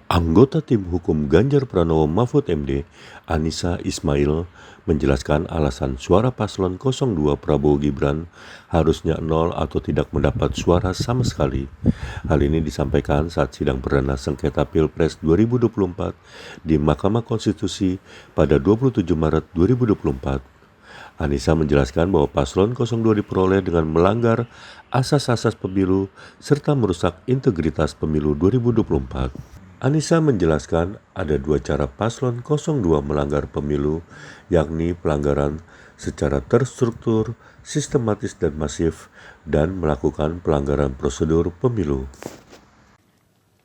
Anggota tim hukum Ganjar Pranowo Mahfud MD, Anissa Ismail, menjelaskan alasan suara paslon 02 Prabowo Gibran harusnya nol atau tidak mendapat suara sama sekali. Hal ini disampaikan saat sidang perdana sengketa Pilpres 2024 di Mahkamah Konstitusi pada 27 Maret 2024. Anissa menjelaskan bahwa paslon 02 diperoleh dengan melanggar asas-asas pemilu serta merusak integritas pemilu 2024. Anissa menjelaskan ada dua cara paslon 02 melanggar pemilu, yakni pelanggaran secara terstruktur, sistematis dan masif, dan melakukan pelanggaran prosedur pemilu.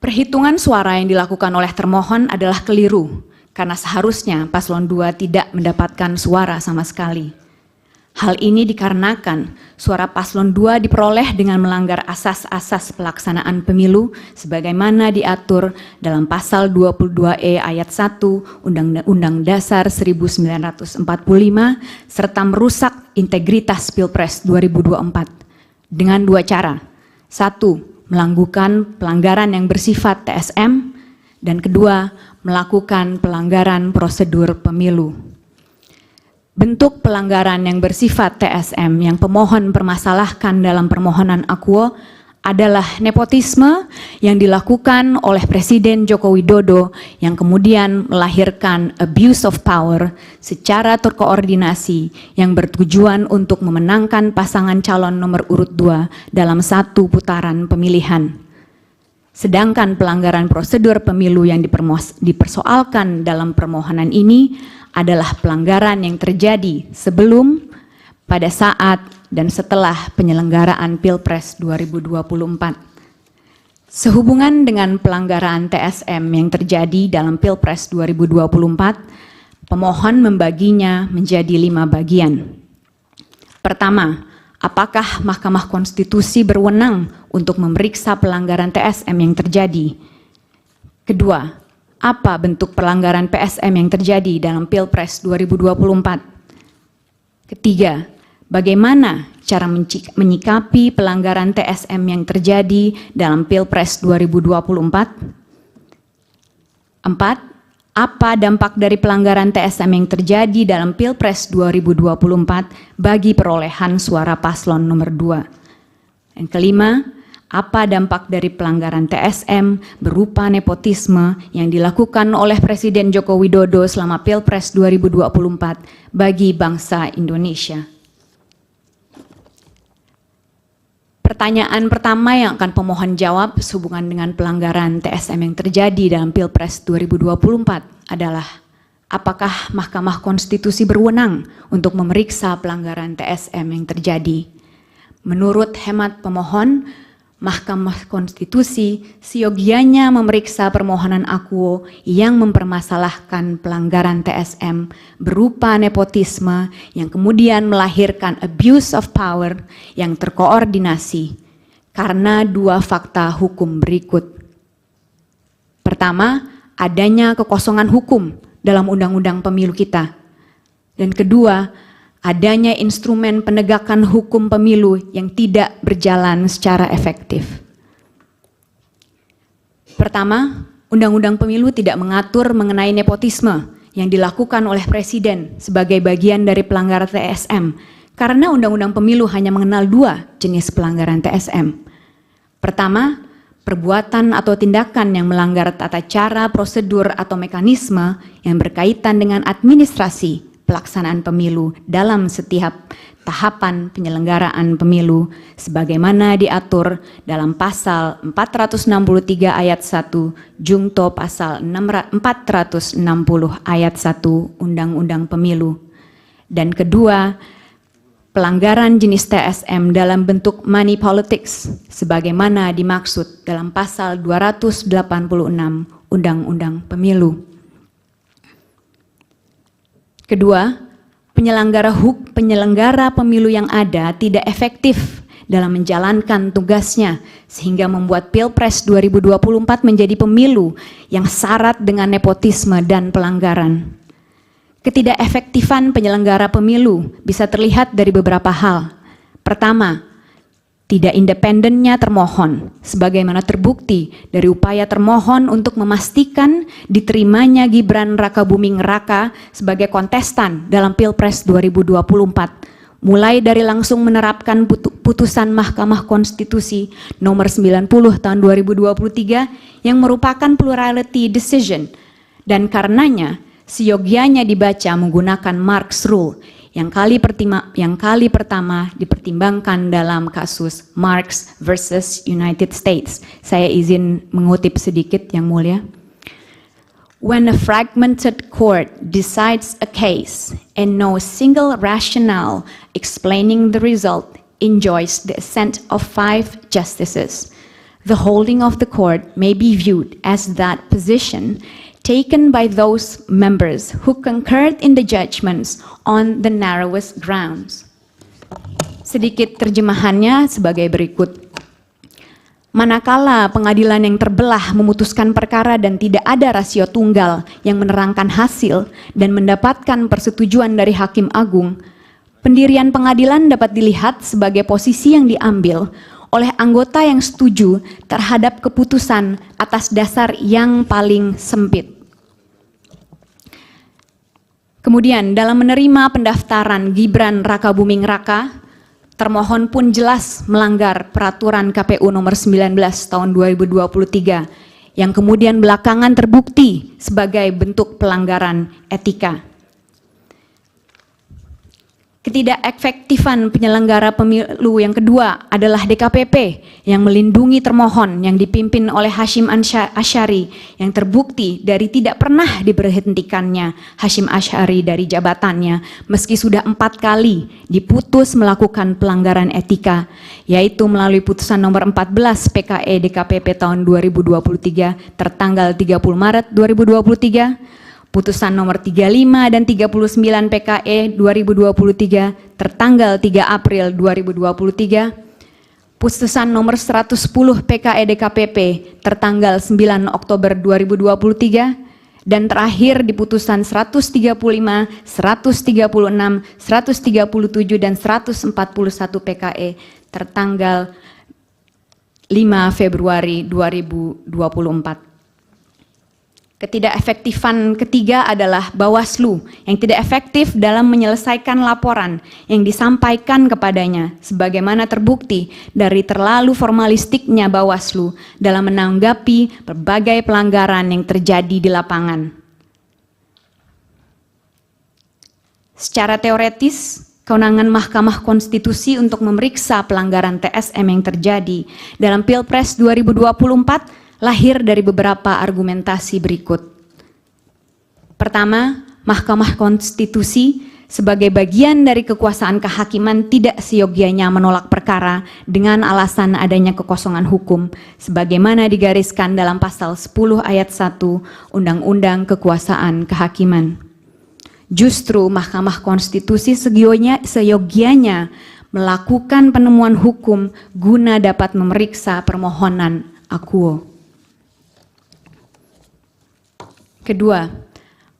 Perhitungan suara yang dilakukan oleh termohon adalah keliru, karena seharusnya paslon 2 tidak mendapatkan suara sama sekali. Hal ini dikarenakan suara paslon 2 diperoleh dengan melanggar asas-asas pelaksanaan pemilu sebagaimana diatur dalam pasal 22E ayat 1 Undang-Undang Dasar 1945 serta merusak integritas Pilpres 2024 dengan dua cara. Satu, melakukan pelanggaran yang bersifat TSM, dan kedua, melakukan pelanggaran prosedur pemilu. Bentuk pelanggaran yang bersifat TSM yang pemohon permasalahkan dalam permohonan akuo adalah nepotisme yang dilakukan oleh Presiden Joko Widodo yang kemudian melahirkan abuse of power secara terkoordinasi yang bertujuan untuk memenangkan pasangan calon nomor urut 2 dalam satu putaran pemilihan. Sedangkan pelanggaran prosedur pemilu yang dipersoalkan dalam permohonan ini adalah pelanggaran yang terjadi sebelum, pada saat, dan setelah penyelenggaraan Pilpres 2024. Sehubungan dengan pelanggaran TSM yang terjadi dalam Pilpres 2024, pemohon membaginya menjadi 5 bagian. Pertama, apakah Mahkamah Konstitusi berwenang untuk memeriksa pelanggaran TSM yang terjadi? Kedua, apa bentuk pelanggaran PSM yang terjadi dalam Pilpres 2024? Ketiga, bagaimana cara menyikapi pelanggaran TSM yang terjadi dalam Pilpres 2024? Empat, apa dampak dari pelanggaran TSM yang terjadi dalam Pilpres 2024 bagi perolehan suara paslon nomor 2? Dan kelima, apa dampak dari pelanggaran TSM berupa nepotisme yang dilakukan oleh Presiden Joko Widodo selama Pilpres 2024 bagi bangsa Indonesia? Pertanyaan pertama yang akan pemohon jawab sehubungan dengan pelanggaran TSM yang terjadi dalam Pilpres 2024 adalah, apakah Mahkamah Konstitusi berwenang untuk memeriksa pelanggaran TSM yang terjadi? Menurut hemat pemohon, Mahkamah Konstitusi seyogianya memeriksa permohonan akuo yang mempermasalahkan pelanggaran TSM berupa nepotisme yang kemudian melahirkan abuse of power yang terkoordinasi karena dua fakta hukum berikut. Pertama, adanya kekosongan hukum dalam undang-undang pemilu kita. Dan kedua, adanya instrumen penegakan hukum pemilu yang tidak berjalan secara efektif. Pertama, Undang-Undang Pemilu tidak mengatur mengenai nepotisme yang dilakukan oleh Presiden sebagai bagian dari pelanggaran TSM, karena Undang-Undang Pemilu hanya mengenal dua jenis pelanggaran TSM. Pertama, perbuatan atau tindakan yang melanggar tata cara, prosedur, atau mekanisme yang berkaitan dengan administrasi pelaksanaan pemilu dalam setiap tahapan penyelenggaraan pemilu sebagaimana diatur dalam pasal 463 ayat 1 Jungto pasal 460 ayat 1 Undang-Undang Pemilu. Dan kedua, pelanggaran jenis TSM dalam bentuk money politics sebagaimana dimaksud dalam pasal 286 Undang-Undang Pemilu. Kedua, penyelenggara pemilu yang ada tidak efektif dalam menjalankan tugasnya sehingga membuat Pilpres 2024 menjadi pemilu yang syarat dengan nepotisme dan pelanggaran. Ketidakefektifan penyelenggara pemilu bisa terlihat dari beberapa hal. Pertama, tidak independennya termohon, sebagaimana terbukti dari upaya termohon untuk memastikan diterimanya Gibran Rakabuming Raka sebagai kontestan dalam Pilpres 2024, mulai dari langsung menerapkan putusan Mahkamah Konstitusi nomor 90 tahun 2023 yang merupakan plurality decision, dan karenanya seyogianya dibaca menggunakan Marx Rule yang kali pertama dipertimbangkan dalam kasus Marx versus United States. Saya izin mengutip sedikit, Yang Mulia. When a fragmented court decides a case and no single rationale explaining the result enjoys the assent of 5 justices, the holding of the court may be viewed as that position taken by those members who concurred in the judgments on the narrowest grounds. Sedikit terjemahannya sebagai berikut. Manakala pengadilan yang terbelah memutuskan perkara dan tidak ada rasio tunggal yang menerangkan hasil dan mendapatkan persetujuan dari Hakim Agung, pendirian pengadilan dapat dilihat sebagai posisi yang diambil oleh anggota yang setuju terhadap keputusan atas dasar yang paling sempit. Kemudian dalam menerima pendaftaran Gibran Rakabuming Raka, termohon pun jelas melanggar peraturan KPU nomor 19 tahun 2023 yang kemudian belakangan terbukti sebagai bentuk pelanggaran etika. Ketidakefektifan penyelenggara pemilu yang kedua adalah DKPP yang melindungi termohon yang dipimpin oleh Hashim Asyari yang terbukti dari tidak pernah diberhentikannya Hashim Asyari dari jabatannya meski sudah 4 kali diputus melakukan pelanggaran etika, yaitu melalui putusan nomor 14 PKE DKPP tahun 2023 tertanggal 30 Maret 2023, putusan nomor 35 dan 39 PKE 2023 tertanggal 3 April 2023, putusan nomor 110 PKE DKPP tertanggal 9 Oktober 2023, dan terakhir di putusan 135, 136, 137 dan 141 PKE tertanggal 5 Februari 2024. Ketidakefektifan ketiga adalah Bawaslu yang tidak efektif dalam menyelesaikan laporan yang disampaikan kepadanya, sebagaimana terbukti dari terlalu formalistiknya Bawaslu dalam menanggapi berbagai pelanggaran yang terjadi di lapangan. Secara teoretis, kewenangan Mahkamah Konstitusi untuk memeriksa pelanggaran TSM yang terjadi dalam Pilpres 2024 lahir dari beberapa argumentasi berikut. Pertama, Mahkamah Konstitusi sebagai bagian dari kekuasaan kehakiman tidak seyogianya menolak perkara dengan alasan adanya kekosongan hukum, sebagaimana digariskan dalam pasal 10 ayat 1 Undang-Undang Kekuasaan Kehakiman. Justru Mahkamah Konstitusi seyogianya melakukan penemuan hukum guna dapat memeriksa permohonan akuo. Kedua,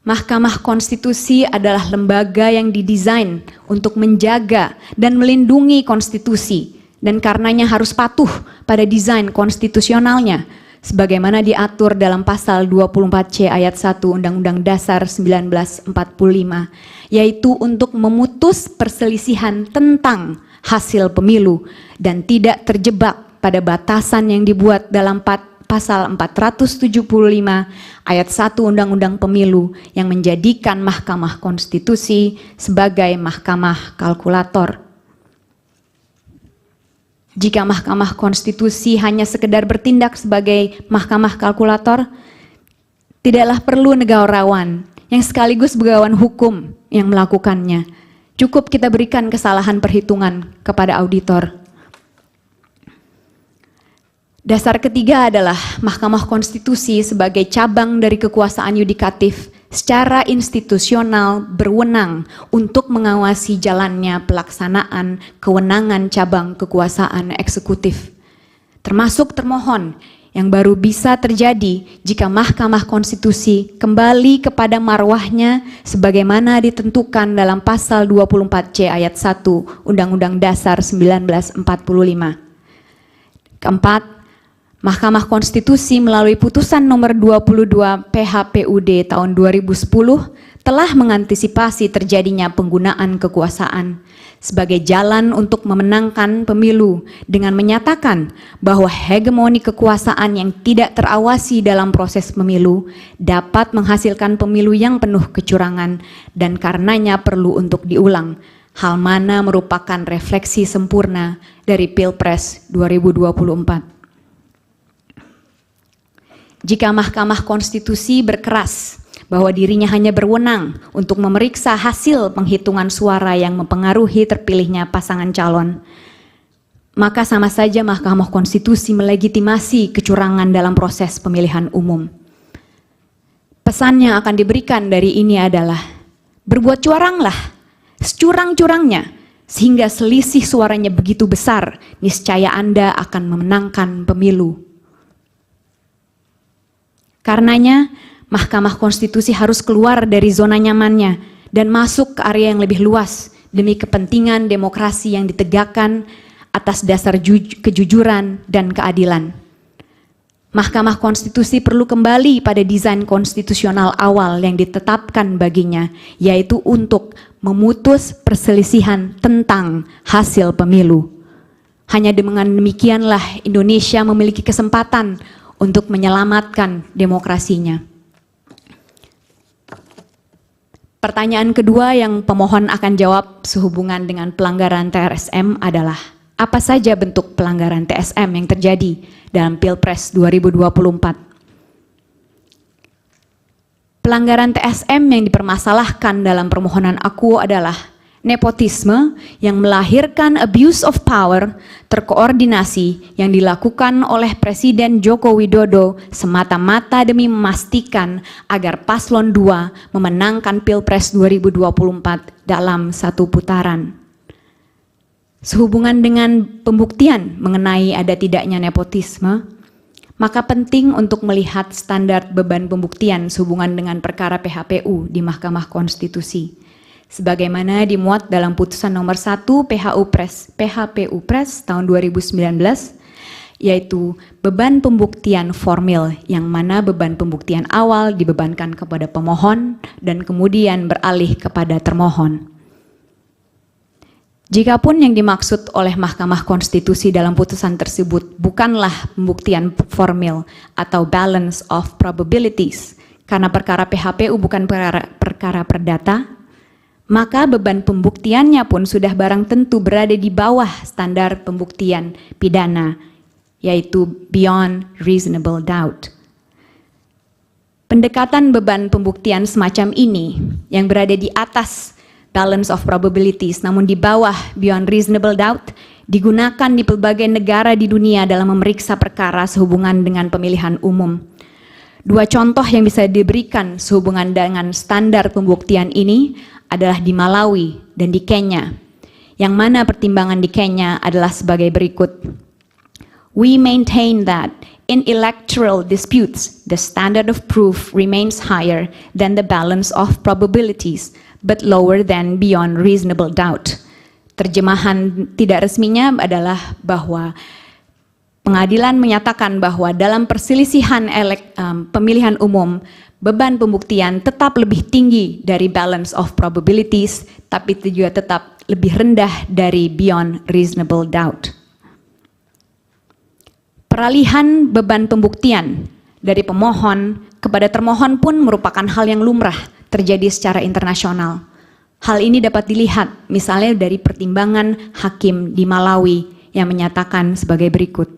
Mahkamah Konstitusi adalah lembaga yang didesain untuk menjaga dan melindungi konstitusi dan karenanya harus patuh pada desain konstitusionalnya sebagaimana diatur dalam pasal 24C ayat 1 Undang-Undang Dasar 1945, yaitu untuk memutus perselisihan tentang hasil pemilu dan tidak terjebak pada batasan yang dibuat dalam pasal 475 ayat 1 Undang-Undang Pemilu yang menjadikan Mahkamah Konstitusi sebagai mahkamah kalkulator. Jika Mahkamah Konstitusi hanya sekedar bertindak sebagai mahkamah kalkulator, tidaklah perlu negarawan yang sekaligus begawan hukum yang melakukannya. Cukup kita berikan kesalahan perhitungan kepada auditor. Dasar ketiga adalah Mahkamah Konstitusi sebagai cabang dari kekuasaan yudikatif secara institusional berwenang untuk mengawasi jalannya pelaksanaan kewenangan cabang kekuasaan eksekutif, termasuk termohon yang baru bisa terjadi jika Mahkamah Konstitusi kembali kepada marwahnya sebagaimana ditentukan dalam pasal 24C ayat 1 Undang-Undang Dasar 1945. Keempat, Mahkamah Konstitusi melalui putusan nomor 22 PHPUD tahun 2010 telah mengantisipasi terjadinya penggunaan kekuasaan sebagai jalan untuk memenangkan pemilu dengan menyatakan bahwa hegemoni kekuasaan yang tidak terawasi dalam proses pemilu dapat menghasilkan pemilu yang penuh kecurangan dan karenanya perlu untuk diulang. Hal mana merupakan refleksi sempurna dari Pilpres 2024. Jika Mahkamah Konstitusi berkeras bahwa dirinya hanya berwenang untuk memeriksa hasil penghitungan suara yang mempengaruhi terpilihnya pasangan calon, maka sama saja Mahkamah Konstitusi melegitimasi kecurangan dalam proses pemilihan umum. Pesan yang akan diberikan dari ini adalah, berbuat curanglah, securang-curangnya, sehingga selisih suaranya begitu besar, niscaya Anda akan memenangkan pemilu. Karenanya, Mahkamah Konstitusi harus keluar dari zona nyamannya dan masuk ke area yang lebih luas demi kepentingan demokrasi yang ditegakkan atas dasar kejujuran dan keadilan. Mahkamah Konstitusi perlu kembali pada desain konstitusional awal yang ditetapkan baginya, yaitu untuk memutus perselisihan tentang hasil pemilu. Hanya dengan demikianlah Indonesia memiliki kesempatan untuk menyelamatkan demokrasinya. Pertanyaan kedua yang pemohon akan jawab sehubungan dengan pelanggaran TSM adalah, apa saja bentuk pelanggaran TSM yang terjadi dalam Pilpres 2024? Pelanggaran TSM yang dipermasalahkan dalam permohonan aku adalah nepotisme yang melahirkan abuse of power terkoordinasi yang dilakukan oleh Presiden Joko Widodo semata-mata demi memastikan agar paslon 2 memenangkan Pilpres 2024 dalam satu putaran. Sehubungan dengan pembuktian mengenai ada tidaknya nepotisme, maka penting untuk melihat standar beban pembuktian sehubungan dengan perkara PHPU di Mahkamah Konstitusi. Sebagaimana dimuat dalam putusan nomor 1 PHPU Pres tahun 2019, yaitu beban pembuktian formil yang mana beban pembuktian awal dibebankan kepada pemohon dan kemudian beralih kepada termohon. Jikapun yang dimaksud oleh Mahkamah Konstitusi dalam putusan tersebut bukanlah pembuktian formil atau balance of probabilities, karena perkara PHPU bukan perkara perdata, maka beban pembuktiannya pun sudah barang tentu berada di bawah standar pembuktian pidana, yaitu beyond reasonable doubt. Pendekatan beban pembuktian semacam ini yang berada di atas balance of probabilities namun di bawah beyond reasonable doubt digunakan di pelbagai negara di dunia dalam memeriksa perkara sehubungan dengan pemilihan umum. Dua contoh yang bisa diberikan sehubungan dengan standar pembuktian ini adalah di Malawi dan di Kenya, yang mana pertimbangan di Kenya adalah sebagai berikut. We maintain that in electoral disputes, the standard of proof remains higher than the balance of probabilities, but lower than beyond reasonable doubt. Terjemahan tidak resminya adalah bahwa pengadilan menyatakan bahwa dalam perselisihan pemilihan umum, beban pembuktian tetap lebih tinggi dari balance of probabilities, tapi itu juga tetap lebih rendah dari beyond reasonable doubt. Peralihan beban pembuktian dari pemohon kepada termohon pun merupakan hal yang lumrah terjadi secara internasional. Hal ini dapat dilihat misalnya dari pertimbangan hakim di Malawi yang menyatakan sebagai berikut.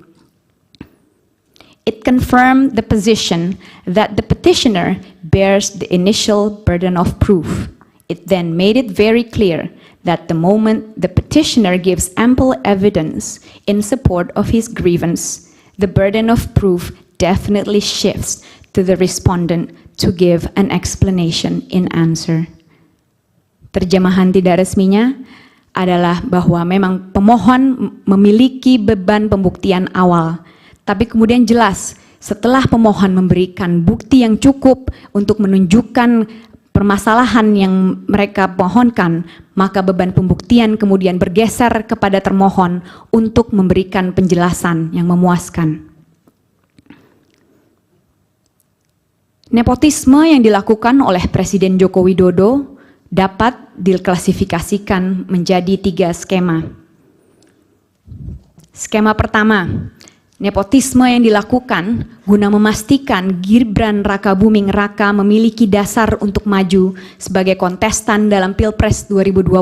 It confirmed the position that the petitioner bears the initial burden of proof. It then made it very clear that the moment the petitioner gives ample evidence in support of his grievance, the burden of proof definitely shifts to the respondent to give an explanation in answer. Terjemahan tidak resminya adalah bahwa memang pemohon memiliki beban pembuktian awal, tapi kemudian jelas setelah pemohon memberikan bukti yang cukup untuk menunjukkan permasalahan yang mereka mohonkan, maka beban pembuktian kemudian bergeser kepada termohon untuk memberikan penjelasan yang memuaskan. Nepotisme yang dilakukan oleh Presiden Joko Widodo dapat diklasifikasikan menjadi 3 skema. Skema pertama, nepotisme yang dilakukan guna memastikan Gibran Rakabuming Raka memiliki dasar untuk maju sebagai kontestan dalam Pilpres 2024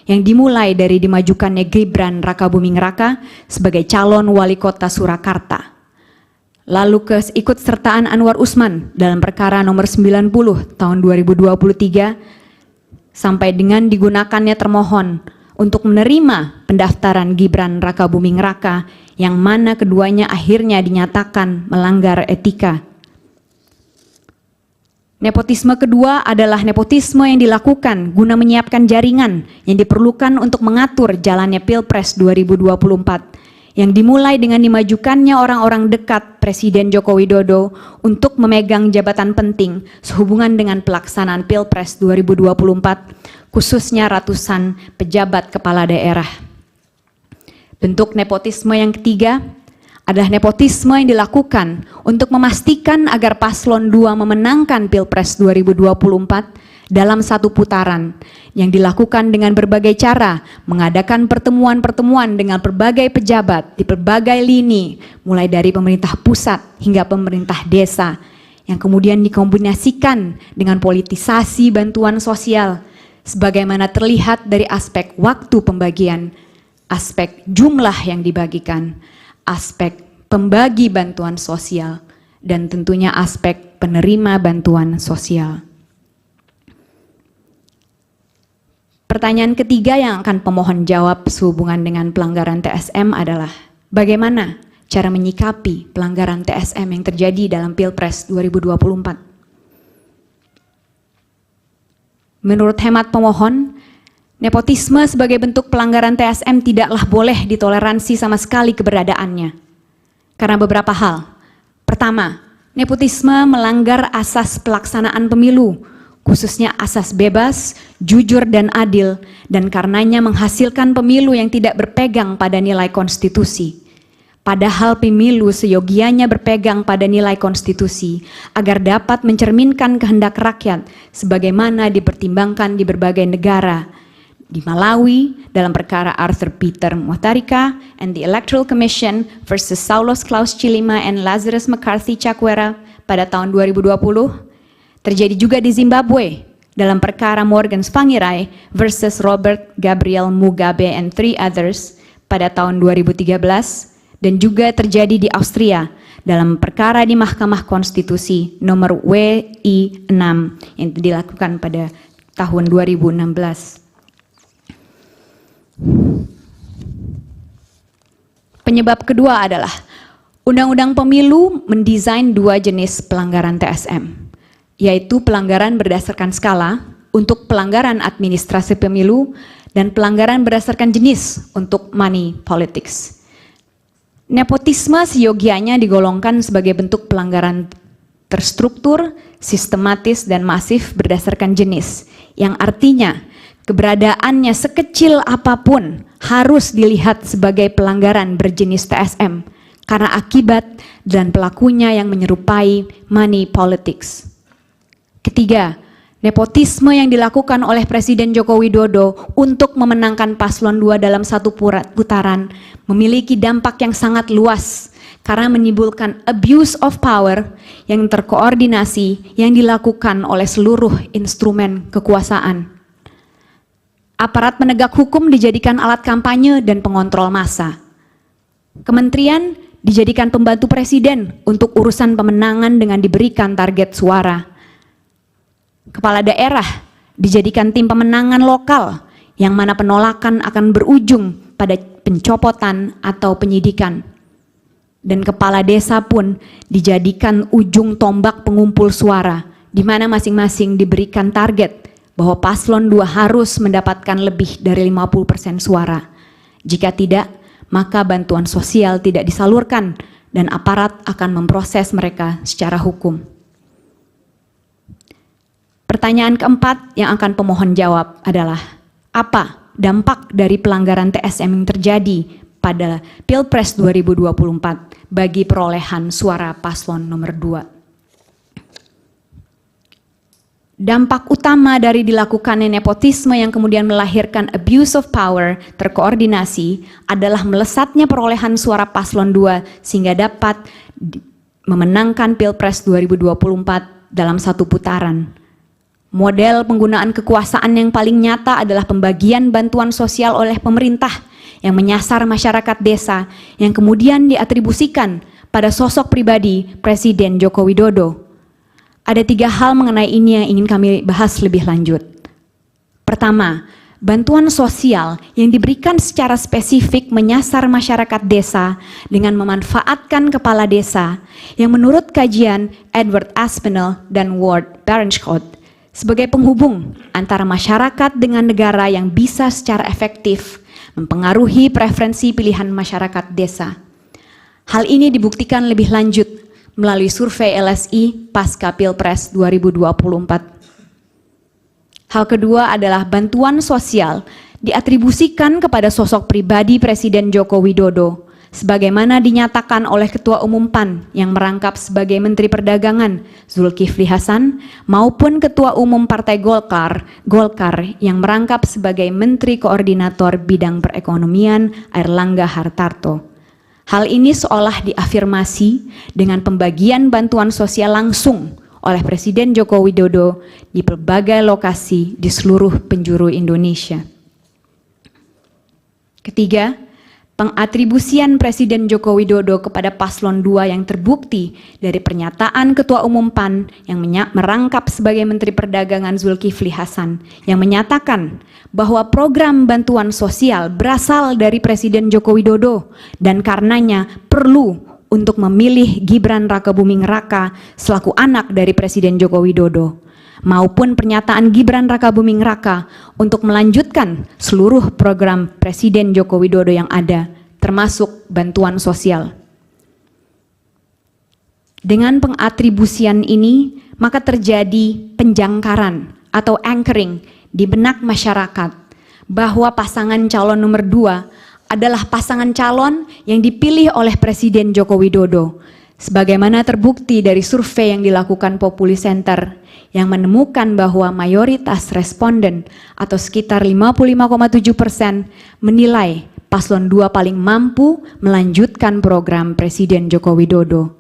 yang dimulai dari dimajukannya Gibran Rakabuming Raka sebagai calon wali kota Surakarta. Lalu keikutsertaan Anwar Usman dalam perkara nomor 90 tahun 2023 sampai dengan digunakannya termohon untuk menerima pendaftaran Gibran Rakabuming Raka yang mana keduanya akhirnya dinyatakan melanggar etika. Nepotisme kedua adalah nepotisme yang dilakukan guna menyiapkan jaringan yang diperlukan untuk mengatur jalannya Pilpres 2024 yang dimulai dengan dimajukannya orang-orang dekat Presiden Joko Widodo untuk memegang jabatan penting sehubungan dengan pelaksanaan Pilpres 2024, khususnya ratusan pejabat kepala daerah. Bentuk nepotisme yang ketiga adalah nepotisme yang dilakukan untuk memastikan agar paslon 2 memenangkan Pilpres 2024 dalam satu putaran yang dilakukan dengan berbagai cara, mengadakan pertemuan-pertemuan dengan berbagai pejabat di berbagai lini, mulai dari pemerintah pusat hingga pemerintah desa, yang kemudian dikombinasikan dengan politisasi bantuan sosial, sebagaimana terlihat dari aspek waktu pembagian, aspek jumlah yang dibagikan, aspek pembagi bantuan sosial, dan tentunya aspek penerima bantuan sosial. Pertanyaan ketiga yang akan pemohon jawab sehubungan dengan pelanggaran TSM adalah bagaimana cara menyikapi pelanggaran TSM yang terjadi dalam Pilpres 2024. Menurut hemat pemohon, nepotisme sebagai bentuk pelanggaran TSM tidaklah boleh ditoleransi sama sekali keberadaannya. Karena beberapa hal. Pertama, nepotisme melanggar asas pelaksanaan pemilu, khususnya asas bebas, jujur, dan adil, dan karenanya menghasilkan pemilu yang tidak berpegang pada nilai konstitusi. Padahal pemilu seyogianya berpegang pada nilai konstitusi agar dapat mencerminkan kehendak rakyat sebagaimana dipertimbangkan di berbagai negara. Di Malawi, dalam perkara Arthur Peter Mutharika and the Electoral Commission versus Saulos Klaus Chilima and Lazarus McCarthy Chakwera pada tahun 2020, terjadi juga di Zimbabwe dalam perkara Morgan Tsvangirai versus Robert Gabriel Mugabe and 3 others pada tahun 2013 dan juga terjadi di Austria dalam perkara di Mahkamah Konstitusi nomor WI 6 yang dilakukan pada tahun 2016. Penyebab kedua adalah Undang-Undang Pemilu mendesain 2 jenis pelanggaran TSM, yaitu pelanggaran berdasarkan skala untuk pelanggaran administrasi pemilu dan pelanggaran berdasarkan jenis untuk money politics. Nepotisme seyogianya digolongkan sebagai bentuk pelanggaran terstruktur, sistematis, dan masif berdasarkan jenis, yang artinya keberadaannya sekecil apapun harus dilihat sebagai pelanggaran berjenis TSM karena akibat dan pelakunya yang menyerupai money politics. Ketiga, nepotisme yang dilakukan oleh Presiden Joko Widodo untuk memenangkan paslon 2 dalam satu putaran memiliki dampak yang sangat luas karena menimbulkan abuse of power yang terkoordinasi yang dilakukan oleh seluruh instrumen kekuasaan. Aparat penegak hukum dijadikan alat kampanye dan pengontrol massa. Kementerian dijadikan pembantu presiden untuk urusan pemenangan dengan diberikan target suara. Kepala daerah dijadikan tim pemenangan lokal yang mana penolakan akan berujung pada pencopotan atau penyidikan. Dan kepala desa pun dijadikan ujung tombak pengumpul suara, di mana masing-masing diberikan target bahwa paslon 2 harus mendapatkan lebih dari 50% suara. Jika tidak, maka bantuan sosial tidak disalurkan dan aparat akan memproses mereka secara hukum. Pertanyaan keempat yang akan pemohon jawab adalah, apa dampak dari pelanggaran TSM yang terjadi pada Pilpres 2024 bagi perolehan suara paslon nomor 2? Dampak utama dari dilakukannya nepotisme yang kemudian melahirkan abuse of power terkoordinasi adalah melesatnya perolehan suara paslon 2 sehingga dapat memenangkan Pilpres 2024 dalam satu putaran. Model penggunaan kekuasaan yang paling nyata adalah pembagian bantuan sosial oleh pemerintah yang menyasar masyarakat desa yang kemudian diatribusikan pada sosok pribadi Presiden Joko Widodo. Ada 3 hal mengenai ini yang ingin kami bahas lebih lanjut. Pertama, bantuan sosial yang diberikan secara spesifik menyasar masyarakat desa dengan memanfaatkan kepala desa yang menurut kajian Edward Aspinall dan Ward Berenschot sebagai penghubung antara masyarakat dengan negara yang bisa secara efektif mempengaruhi preferensi pilihan masyarakat desa. Hal ini dibuktikan lebih lanjut melalui survei LSI pasca Pilpres 2024. Hal kedua adalah bantuan sosial diatribusikan kepada sosok pribadi Presiden Joko Widodo, sebagaimana dinyatakan oleh Ketua Umum PAN yang merangkap sebagai Menteri Perdagangan Zulkifli Hasan maupun Ketua Umum Partai Golkar yang merangkap sebagai Menteri Koordinator Bidang Perekonomian Airlangga Hartarto. Hal ini seolah diafirmasi dengan pembagian bantuan sosial langsung oleh Presiden Joko Widodo di berbagai lokasi di seluruh penjuru Indonesia. Ketiga, pengatribusian Presiden Joko Widodo kepada paslon 2 yang terbukti dari pernyataan Ketua Umum PAN yang merangkap sebagai Menteri Perdagangan Zulkifli Hasan yang menyatakan bahwa program bantuan sosial berasal dari Presiden Joko Widodo dan karenanya perlu untuk memilih Gibran Rakabuming Raka selaku anak dari Presiden Joko Widodo, maupun pernyataan Gibran Rakabuming Raka untuk melanjutkan seluruh program Presiden Joko Widodo yang ada, termasuk bantuan sosial. Dengan pengatribusian ini, maka terjadi penjangkaran atau anchoring di benak masyarakat bahwa pasangan calon nomor 2 adalah pasangan calon yang dipilih oleh Presiden Joko Widodo, sebagaimana terbukti dari survei yang dilakukan Populi Center yang menemukan bahwa mayoritas responden atau sekitar 55,7% menilai paslon 2 paling mampu melanjutkan program Presiden Joko Widodo.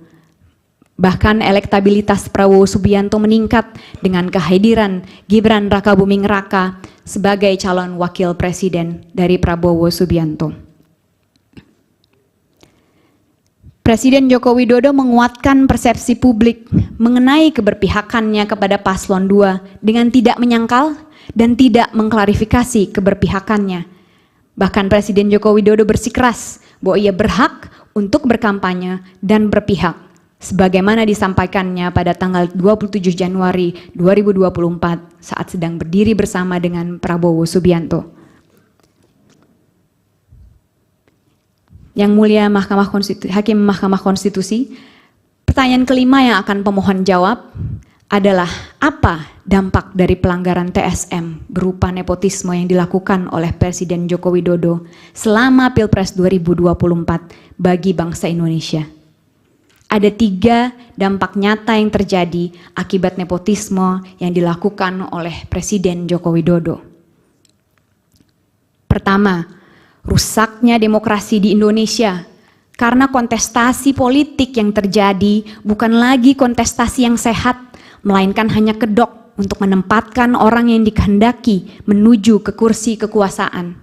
Bahkan elektabilitas Prabowo Subianto meningkat dengan kehadiran Gibran Rakabuming Raka sebagai calon wakil presiden dari Prabowo Subianto. Presiden Joko Widodo menguatkan persepsi publik mengenai keberpihakannya kepada paslon 2 dengan tidak menyangkal dan tidak mengklarifikasi keberpihakannya. Bahkan Presiden Joko Widodo bersikeras bahwa ia berhak untuk berkampanye dan berpihak, sebagaimana disampaikannya pada tanggal 27 Januari 2024 saat sedang berdiri bersama dengan Prabowo Subianto. Yang mulia Hakim Mahkamah Konstitusi, pertanyaan kelima yang akan pemohon jawab adalah apa dampak dari pelanggaran TSM berupa nepotisme yang dilakukan oleh Presiden Joko Widodo selama Pilpres 2024 bagi bangsa Indonesia. Ada 3 dampak nyata yang terjadi akibat nepotisme yang dilakukan oleh Presiden Joko Widodo. Pertama, rusaknya demokrasi di Indonesia karena kontestasi politik yang terjadi bukan lagi kontestasi yang sehat, melainkan hanya kedok untuk menempatkan orang yang dikehendaki menuju ke kursi kekuasaan.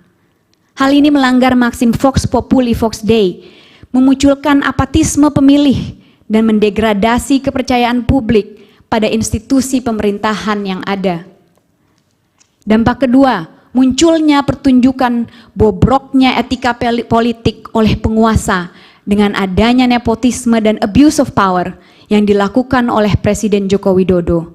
Hal ini melanggar maksim Vox Populi Vox Dei, memunculkan apatisme pemilih dan mendegradasi kepercayaan publik pada institusi pemerintahan yang ada. Dampak kedua, munculnya pertunjukan bobroknya etika politik oleh penguasa dengan adanya nepotisme dan abuse of power yang dilakukan oleh Presiden Joko Widodo.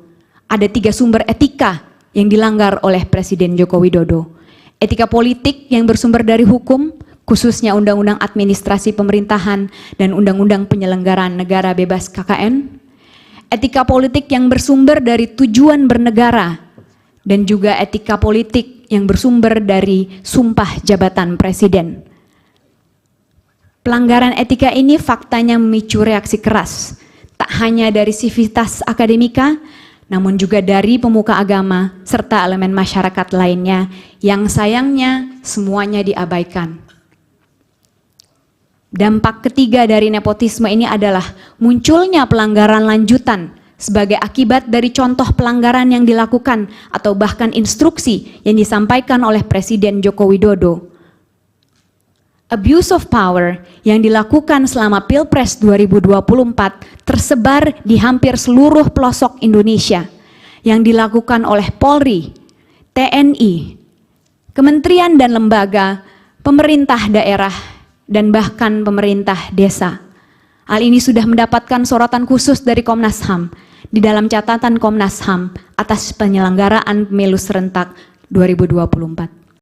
Ada 3 sumber etika yang dilanggar oleh Presiden Joko Widodo. Etika politik yang bersumber dari hukum, khususnya Undang-Undang Administrasi Pemerintahan dan Undang-Undang Penyelenggaraan Negara Bebas KKN, etika politik yang bersumber dari tujuan bernegara, dan juga etika politik yang bersumber dari sumpah jabatan presiden. Pelanggaran etika ini faktanya memicu reaksi keras, tak hanya dari sivitas akademika, namun juga dari pemuka agama serta elemen masyarakat lainnya yang sayangnya semuanya diabaikan. Dampak ketiga dari nepotisme ini adalah munculnya pelanggaran lanjutan sebagai akibat dari contoh pelanggaran yang dilakukan atau bahkan instruksi yang disampaikan oleh Presiden Joko Widodo. Abuse of power yang dilakukan selama Pilpres 2024 tersebar di hampir seluruh pelosok Indonesia yang dilakukan oleh Polri, TNI, kementerian dan lembaga, pemerintah daerah, dan bahkan pemerintah desa. Hal ini sudah mendapatkan sorotan khusus dari Komnas HAM di dalam catatan Komnas HAM atas penyelenggaraan pemilu serentak 2024.